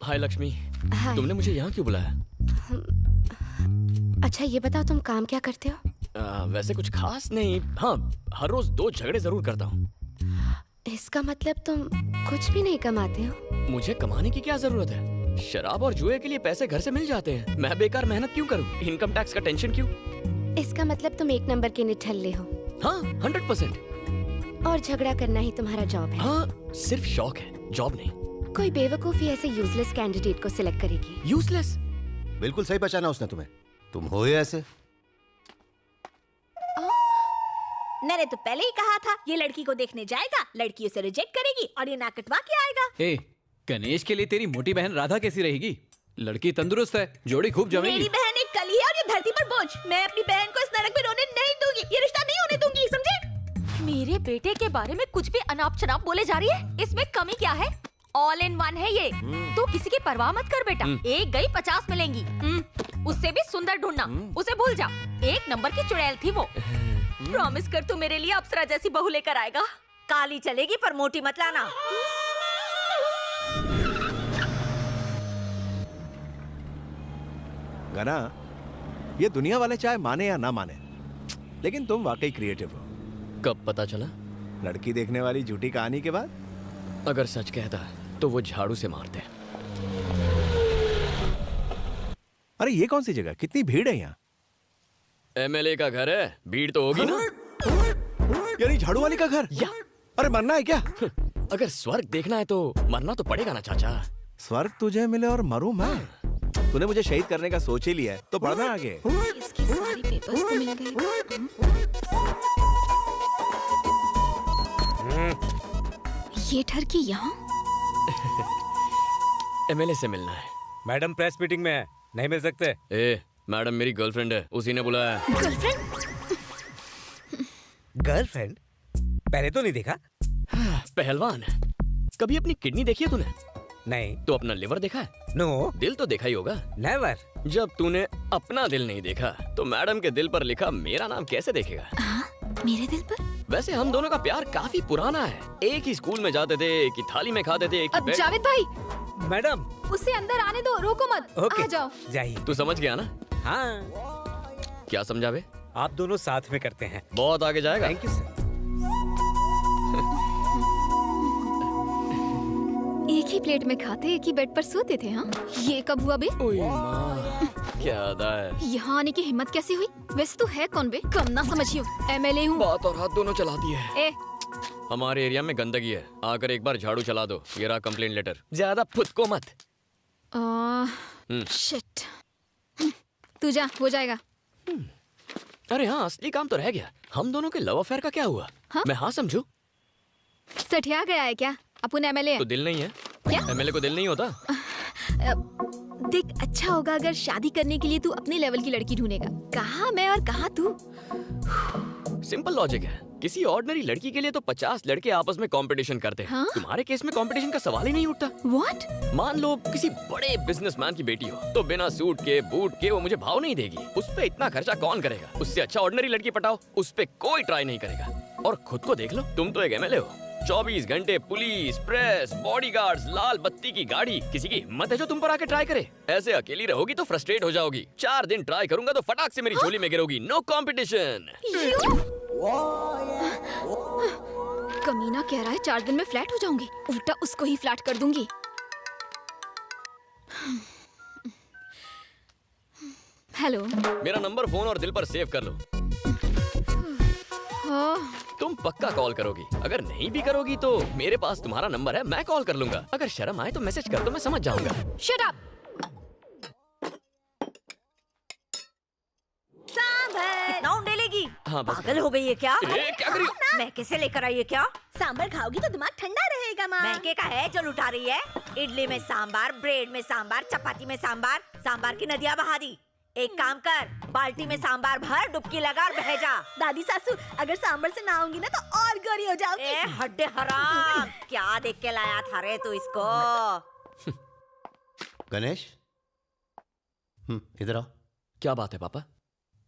हाय लक्ष्मी, हाय। तुमने मुझे यहाँ क्यों बुलाया? अच्छा ये बताओ तुम काम क्या करते हो? वैसे कुछ खास नहीं। हाँ, हर रोज 2 झगड़े जरूर करता हूँ। इसका मतलब तुम कुछ भी नहीं कमाते हो? मुझे कमाने की क्या जरूरत है? शराब और जुए के लिए पैसे घर से मिल जाते हैं। मैं बेकार मेहनत क्यों करूँ? इनकम टैक्स का टेंशन क्यों? इसका मतलब तुम 1 नंबर के निठल्ले हो। हाँ, 100%। और झगड़ा करना ही तुम्हारा जॉब है। हाँ, सिर्फ शौक है, जॉब नहीं। कोई बेवकूफी ऐसे यूजलेस कैंडिडेट को सिलेक्ट करेगी। यूजलेस? बिल्कुल सही पहचाना उसने तुम्हें। तुम हो ही ऐसे। मैंने तो पहले ही कहा था ये लड़की को देखने जाएगा, लड़की उसे रिजेक्ट करेगी और ये नाक कटवा के आएगा। ए, गणेश के लिए तेरी मोटी बहन राधा कैसी रहेगी? लड़की तंदुरुस्त है, जोड़ी खूब जमेगी। मेरी बहन एक कली है और ये धरती पर बोझ। मैं अपनी बहन को इस नरक में रोने नहीं दूंगी। ये रिश्ता नहीं होने दूंगी, समझे? मेरे बेटे के बारे में कुछ भी अनाप शनाप बोले जा रही है। इसमें कमी क्या है? ऑल इन वन है ये। तू किसी की परवाह मत कर बेटा। एक गई 50 मिलेंगी। उससे भी सुंदर ढूंढना, उसे भूल जा। 1 नंबर की चुड़ैल थी वो। प्रॉमिस कर तू मेरे लिए अप्सरा जैसी बहू लेकर आएगा। काली चलेगी पर मोटी मत लाना। गना, ये दुनिया वाले चाहे माने या ना माने, लेकिन तुम वाकई क्रिएटिव हो। कब पता चला? लड़की देखने वाली झूठी कहानी के बाद। अगर सच कहता तो वो झाड़ू से मारते। अरे ये कौन सी जगह, कितनी भीड़ है यहाँ? एमएलए का घर है, भीड़ तो होगी ना। यानी झाड़ू वाली का घर? या अरे मरना है क्या? अगर स्वर्ग देखना है तो मरना तो पड़ेगा ना चाचा। स्वर्ग तुझे मिले और मरूं मैं? तूने मुझे शहीद करने का सोच ही लिया है, तो बढ़ना आगे। इसकी सारी पेपर्स तो मिल गई। ये ठरकी यहाँ? एमएलए से मिलना है। मैडम प्रेस मीटिंग में है, नहीं मिल सकते। ए, मैडम मेरी गर्लफ्रेंड है, उसी ने बुलाया है। गर्लफ्रेंड? पहले तो नहीं देखा। पहलवान, कभी अपनी किडनी देखी है तूने? नहीं। तो अपना लिवर देखा है? नो, दिल तो देखा ही होगा। नेवर। जब तूने अपना दिल नहीं देखा तो मैडम के दिल पर लिखा मेरा नाम कैसे देखेगा? मेरे दिल पर? वैसे हम दोनों का प्यार काफी पुराना है। एक ही स्कूल में जाते थे, एक ही थाली में खाते थे, एक ही अब बेड। जावेद भाई, मैडम। उसे अंदर आने दो, रोको मत। ओके, आ जाओ। जाइए। तू समझ गया ना? हाँ, क्या समझावे? आप दोनों साथ में करते हैं। बहुत आगे जाएगा। Thank you sir. एक ही प्लेट में खाते, एक ही बेड पर सोते थे। हाँ, ये कब हुआ बे? ओए माँ, क्या अदा है। यहाँ आने की हिम्मत कैसे हुई? वैसे तू है कौन बे? कम ना समझियो, एमएलए हूँ। बात और हाथ दोनों चलाती है। ए, हमारे एरिया में गंदगी है, आकर एक बार झाड़ू चला दो। ये रहा कंप्लेंट लेटर। ज्यादा फुदको मत। शिट। तू जा, हो जाएगा। अरे हाँ, असली काम तो रह गया। हम दोनों के लव अफेयर का क्या हुआ? हाँ? मैं हाँ समझू सठिया गया है क्या? अपन एमएलए तो दिल नहीं है? क्या? एमएलए को दिल नहीं होता? देख, अच्छा होगा अगर शादी करने के लिए तू अपने लेवल की लड़की ढूंढेगा। कहाँ मैं और कहाँ तू? सिंपल लॉजिक है। किसी ऑर्डिनरी लड़की के लिए तो 50 लड़के आपस में कंपटीशन करते हैं। हाँ? तुम्हारे केस में कंपटीशन का सवाल ही नहीं उठता। What? मान लो किसी बड़े बिजनेसमैन की बेटी हो, तो बिना सूट के बूट के वो मुझे भाव नहीं देगी। उस पे इतना खर्चा कौन करेगा? उससे अच्छा ऑर्डिनरी लड़की पटाओ, उस पे कोई ट्राई नहीं करेगा। और खुद को देख लो, तुम तो एक एमएलए हो। 24 घंटे पुलिस, प्रेस, बॉडीगार्ड्स, लाल बत्ती की गाड़ी। किसी की हिम्मत है जो तुम पर आके ट्राई करे? ऐसे अकेली रहोगी तो फ्रस्ट्रेट हो जाओगी। 4 दिन ट्राई करूंगा तो फटाक से मेरी झोली में गिरोगी। No competition. कमीना कह रहा है 4 दिन में फ्लैट हो जाऊंगी। उल्टा उसको ही फ्लैट कर दूंगी। हेलो। मेरा नंबर फोन और दिल पर सेव कर लो। तुम पक्का कॉल करोगी। अगर नहीं भी करोगी तो मेरे पास तुम्हारा नंबर है, मैं कॉल कर लूंगा। अगर शर्म आए तो मैसेज कर दो, मैं समझ जाऊंगा। Shut up. कितना उंडेलेगी? हाँ, बस। पागल हो गई है क्या? ए, क्या कर रही हो? मैं कैसे लेकर आई है क्या? सांबर खाओगी तो दिमाग ठंडा रहेगा माँ। महके का है जो लुटा रही है। इडली में सांबार, ब्रेड में सांबार, चपाती में सांबार, सांबार की नदियाँ बहा दी। एक काम कर, बाल्टी में सांबार भर, डुबकी लगा और बह जा। दादी सासू, अगर सांबर से ना आऊंगी ना तो और गोरी हो जाऊंगी। ए हड्डे हराम, क्या देख के लाया था रे तू इसको? गणेश, इधर आओ। क्या बात है पापा?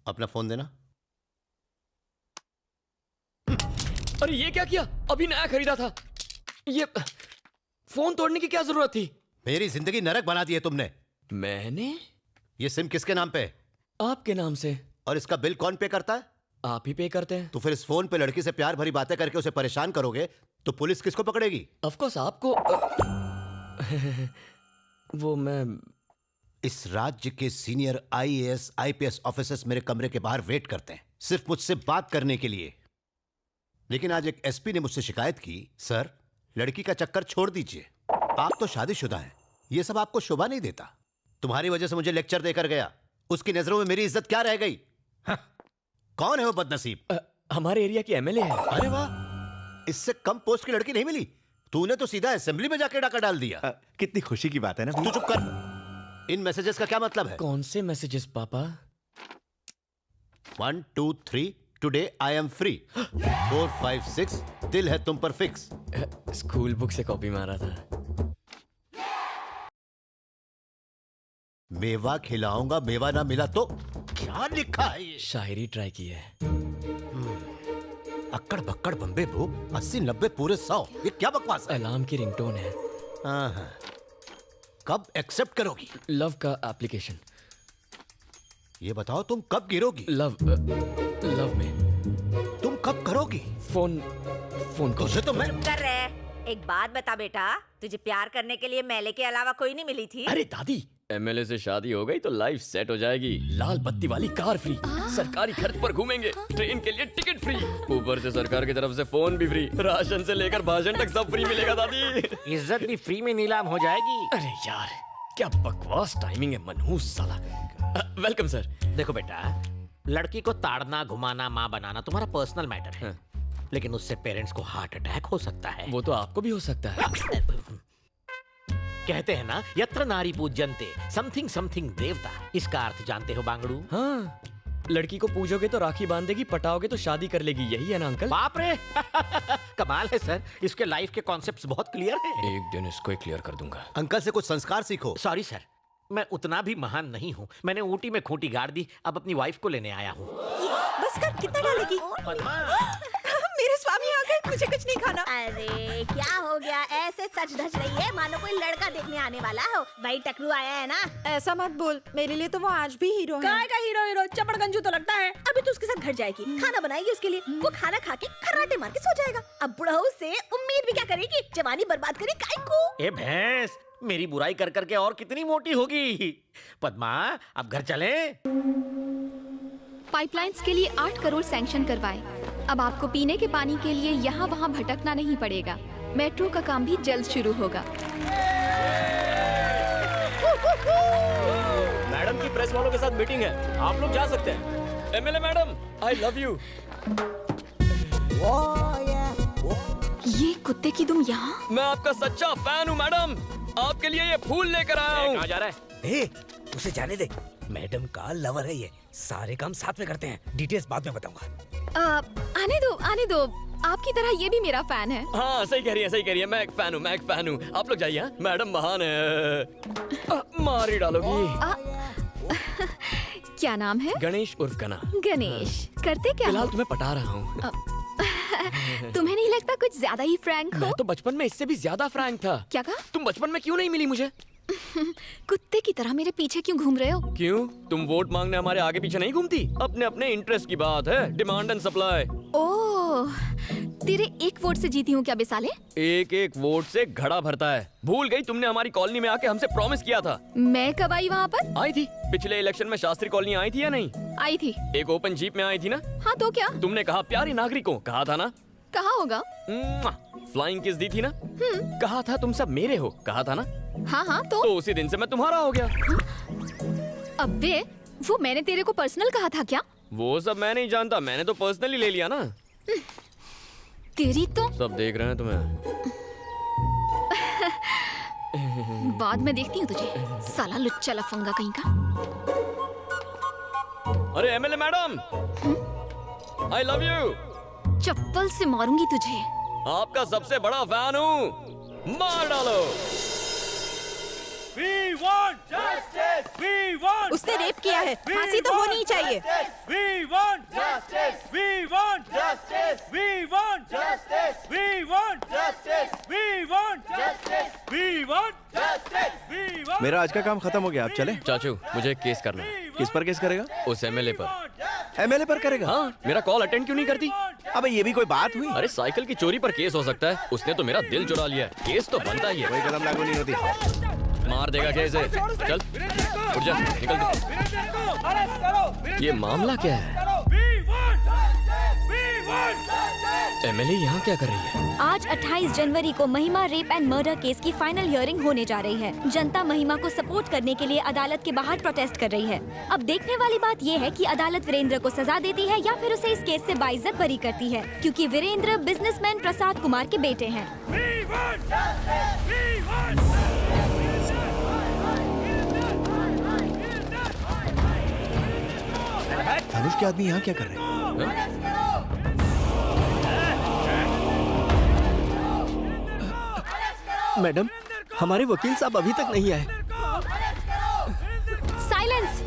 अपना फोन देना। अरे ये क्या किया? अभी नया खरीदा था। ये फोन तोड़ने की क्या जरूरत थी? मेरी जिंदगी नरक बना दी है तुमने। मैंने? ये सिम किसके नाम पे है? आपके नाम से। और इसका बिल कौन पे करता है? आप ही पे करते हैं। तो फिर इस फोन पे लड़की से प्यार भरी बातें करके उसे परेशान करोगे तो पुलिस किसको पकड़ेगी? ऑफ कोर्स आपको। वो मैं। इस राज्य के सीनियर आईएएस आईपीएस ऑफिसर्स मेरे कमरे के बाहर वेट करते हैं सिर्फ मुझसे बात करने के लिए। लेकिन आज एक एसपी ने मुझसे शिकायत की, सर लड़की का चक्कर छोड़ दीजिए, आप तो शादीशुदा हैं, ये सब आपको शोभा नहीं देता। तुम्हारी वजह से मुझे लेक्चर देकर गया, उसकी नजरों में मेरी इज्जत क्या रह गई? हाँ। कौन है वो बदनसीब? हमारे एरिया की एमएलए है। अरे वाह, इससे कम पोस्ट की लड़की नहीं मिली। तूने तो सीधा असेंबली में जाके डाका डाल दिया। कितनी खुशी की बात है ना। तू चुप कर। इन मैसेजेस का क्या मतलब है? कौन से मैसेजेस पापा? 1 2 3 टुडे आई एम फ्री। 4 5 6 दिल है तुम पर फिक्स। स्कूल बुक से कॉपी मारा था। मेवा खिलाऊंगा, मेवा ना मिला तो? क्या लिखा है ये? शायरी ट्राई की है। अक्कड़ बक्कड़ बम्बे ब्रो, 80 90 पूरे 100। ये क्या बकवास है? अलार्म की रिंगटोन है। हाँ। कब एक्सेप्ट करोगी? लव का एप्लीकेशन। ये बताओ तुम कब गिरोगी? लव में। तुम कब करोगी? Phone call. तुझे तो मैं कर रहे। एक बात बता बेटा, तुझे प्यार करने के लिए मेले के अलावा कोई नहीं मिली थी? अरे दादी, एमएलए से शादी हो गई तो लाइफ सेट हो जाएगी। लाल बत्ती वाली कार फ्री, सरकारी खर्च पर घूमेंगे, ट्रेन के लिए टिकट फ्री, ऊपर से सरकार की तरफ से फोन भी फ्री, राशन से लेकर भाषण तक सब फ्री मिलेगा दादी। इज्जत भी फ्री में नीलाम हो जाएगी। अरे यार क्या बकवास टाइमिंग है, मनहूस साला। Welcome sir. देखो बेटा, लड़की को ताड़ना घुमाना माँ बनाना तुम्हारा पर्सनल मैटर है, लेकिन उससे पेरेंट्स को हार्ट अटैक हो सकता है। वो तो आपको भी हो सकता है। कहते हैं ना, यत्र नारी पूज्यन्ते समथिंग समथिंग देवता। इसका अर्थ जानते हो बांगड़ू? हाँ, लड़की को पूजोगे तो राखी बांधेगी, पटाओगे तो शादी कर लेगी, यही है ना अंकल? बाप रे कमाल है सर, इसके लाइफ के कॉन्सेप्ट्स बहुत क्लियर हैं। एक दिन इसको क्लियर कर दूंगा। अंकल से कुछ संस्कार सीखो। सॉरी सर, मैं उतना भी महान नहीं हूँ। मैंने ऊटी में खूंटी गाड़ दी, अब अपनी वाइफ को लेने आया हूँ। बस कर, कितना डालेगी? मेरे स्वामी आ गए, मुझे कुछ नहीं खाना। अरे क्या हो गया, ऐसे सच धज रही है मानो कोई लड़का देखने आने वाला हो। भाई टकलू आया है ना? ऐसा मत बोल, मेरे लिए तो वो आज भी हीरो है। काय का हीरो चपड़गंजू तो लगता है। अभी तो उसके साथ घर जाएगी, खाना बनाएगी उसके लिए, वो खाना खा के खर्राटे मार के सो जाएगा। अब बुढ़ऊ से उम्मीद भी क्या करेगी? जवानी बर्बाद करी काय को? ए भैंस, मेरी बुराई कर करके और कितनी मोटी होगी। पद्मा, अब घर चलें? पाइपलाइंस के लिए 8 करोड़ सैंक्शन करवाए। अब आपको पीने के पानी के लिए यहाँ वहाँ भटकना नहीं पड़ेगा। मेट्रो का काम भी जल्द शुरू होगा। मैडम की प्रेस वालों के साथ मीटिंग है, आप लोग जा सकते हैं। MLA madam, I love you. ये कुत्ते की दुम यहाँ? मैं आपका सच्चा फैन हूँ मैडम, आपके लिए ये फूल लेकर आया हूँ। कहाँ जा रहा है? उसे जाने दे, मैडम का लवर है ये। सारे काम साथ में करते हैं, डिटेल्स बाद में बताऊंगा। आने दो। आपकी तरह ये भी मेरा फैन है। हाँ सही कह रही है, मैं एक फैन हूँ, आप लोग जाइए। मैडम महान है। मार ही डालोगी। क्या नाम है? गणेश उर्फ गना। गणेश, करते क्या फिलहाल हो? तुम्हें पटा रहा हूँ। तुम्हें नहीं लगता कुछ ज्यादा ही फ्रैंक हो? मैं तो बचपन में इससे भी ज्यादा फ्रैंक था। क्या कहा? तुम बचपन में क्यों नहीं मिली मुझे? कुत्ते की तरह मेरे पीछे क्यों घूम रहे हो? क्यों, तुम वोट मांगने हमारे आगे पीछे नहीं घूमती? अपने अपने इंटरेस्ट की बात है, डिमांड एंड सप्लाई। ओह, तेरे एक वोट से जीती हूँ क्या बेसाले? एक वोट से घड़ा भरता है। भूल गई तुमने हमारी कॉलोनी में आके हमसे प्रॉमिस किया था। मैं कब आई वहाँ पर? आई थी पिछले इलेक्शन में, शास्त्री कॉलोनी आई थी या नहीं? आई थी। एक ओपन जीप में आई थी ना? हाँ तो क्या? तुमने कहा प्यारे नागरिकों, कहा था ना? कहा होगा। फ्लाइंग किस दी थी ना? कहा था तुम सब मेरे हो, कहा था ना? हाँ तो उसी दिन से मैं तुम्हारा हो गया। अबे, वो मैंने तेरे को पर्सनल कहा था क्या? वो सब मैं नहीं जानता, मैंने तो पर्सनली ले लिया ना। तेरी तो सब देख रहे हैं तुम्हें। बाद में देखती हूँ तुझे, साला लुच्चा लफंगा कहीं का। अरे MLA madam, I love you. चप्पल से मारूंगी तुझे। आपका सबसे बड़ा फैन हूँ, मार डालो। उसने रेप किया है, फांसी तो होनी ही चाहिए। मेरा आज का काम खत्म हो गया, आप चले। चाचू मुझे एक केस करना है। किस पर केस करेगा? उस एमएलए पर। एमएलए पर करेगा? हाँ, मेरा कॉल अटेंड क्यों नहीं करती? अबे ये भी कोई बात हुई? अरे साइकिल की चोरी पर केस हो सकता है, उसने तो मेरा दिल चुरा लिया है, केस तो बनता ही है। कोई कदम लागू नहीं होती। मार देगा क्या इसे? चल उठ जा, निकल तू। ये मामला क्या है? एमएलए यहाँ क्या कर रही है? आज 28 जनवरी को महिमा रेप एंड मर्डर केस की फाइनल हियरिंग होने जा रही है। जनता महिमा को सपोर्ट करने के लिए अदालत के बाहर प्रोटेस्ट कर रही है। अब देखने वाली बात ये है कि अदालत वीरेंद्र को सजा देती है या फिर उसे इस केस से बाइज्जत बरी करती है, क्योंकि वीरेंद्र बिजनेसमैन प्रसाद कुमार के बेटे हैं। धनुष के आदमी यहाँ क्या कर रहे हैं? मैडम, हमारे वकील साहब अभी तक नहीं आए। साइलेंस।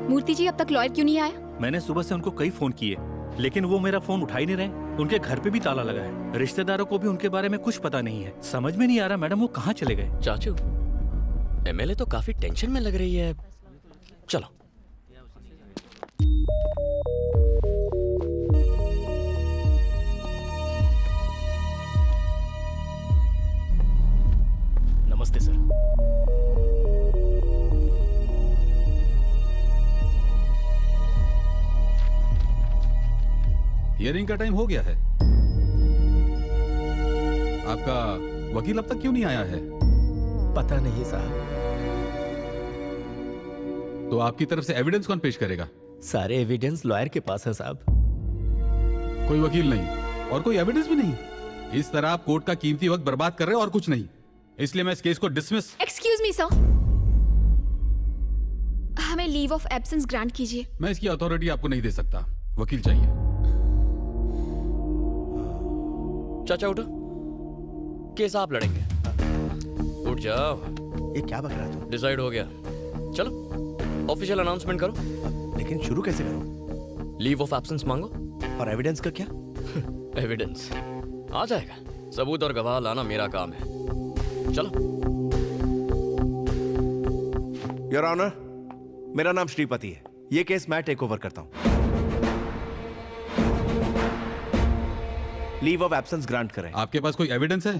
मूर्ति जी, अब तक लॉयर क्यों नहीं आया? मैंने सुबह से उनको कई फोन किए, लेकिन वो मेरा फोन उठा ही नहीं रहे। उनके घर पे भी ताला लगा है। रिश्तेदारों को भी उनके बारे में कुछ पता नहीं है। समझ में नहीं आ रहा मैडम वो कहाँ चले गए। चाचू, एमएलए तो काफी टेंशन में लग रही है। चलो। नमस्ते सर। हियरिंग का टाइम हो गया है। आपका वकील अब तक क्यों नहीं आया है? पता नहीं साहब। तो आपकी तरफ से एविडेंस कौन पेश करेगा? सारे एविडेंस लॉयर के पास है साहब। कोई वकील नहीं और कोई एविडेंस भी नहीं। इस तरह आप कोर्ट का कीमती वक्त बर्बाद कर रहे हैं और कुछ नहीं। इसलिए मैं इस केस को डिसमिस। एक्सक्यूज मी सर, हमें लीव ऑफ एब्सेंस ग्रांट कीजिए। मैं इसकी अथॉरिटी आपको नहीं दे सकता। वकील चाहिए। चाचा उठो, केस आप लड़ेंगे। उठ जाओ। ये क्या बक रहा तू? डिसाइड हो गया। चलो ऑफिशियल अनाउंसमेंट करो। लेकिन शुरू कैसे करूं? लीव ऑफ एब्सेंस मांगो। और एविडेंस का क्या? एविडेंस आ जाएगा। सबूत और गवाह लाना मेरा काम है। चलो। योर ऑनर, मेरा नाम श्रीपति है। ये केस मैं टेक ओवर करता हूं। लीव ऑफ एब्सेंस ग्रांट करें। आपके पास कोई एविडेंस है?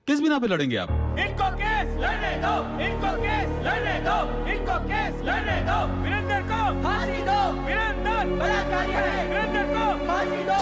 किस बिना पे लड़ेंगे आप? इनको केस लड़ने दो, इनको केस लड़ने दो, इनको केस लड़ने दो। वीरेंद्र को फांसी दो। वीरेंद्र बलात्कारी है। वीरेंद्र को फांसी दो।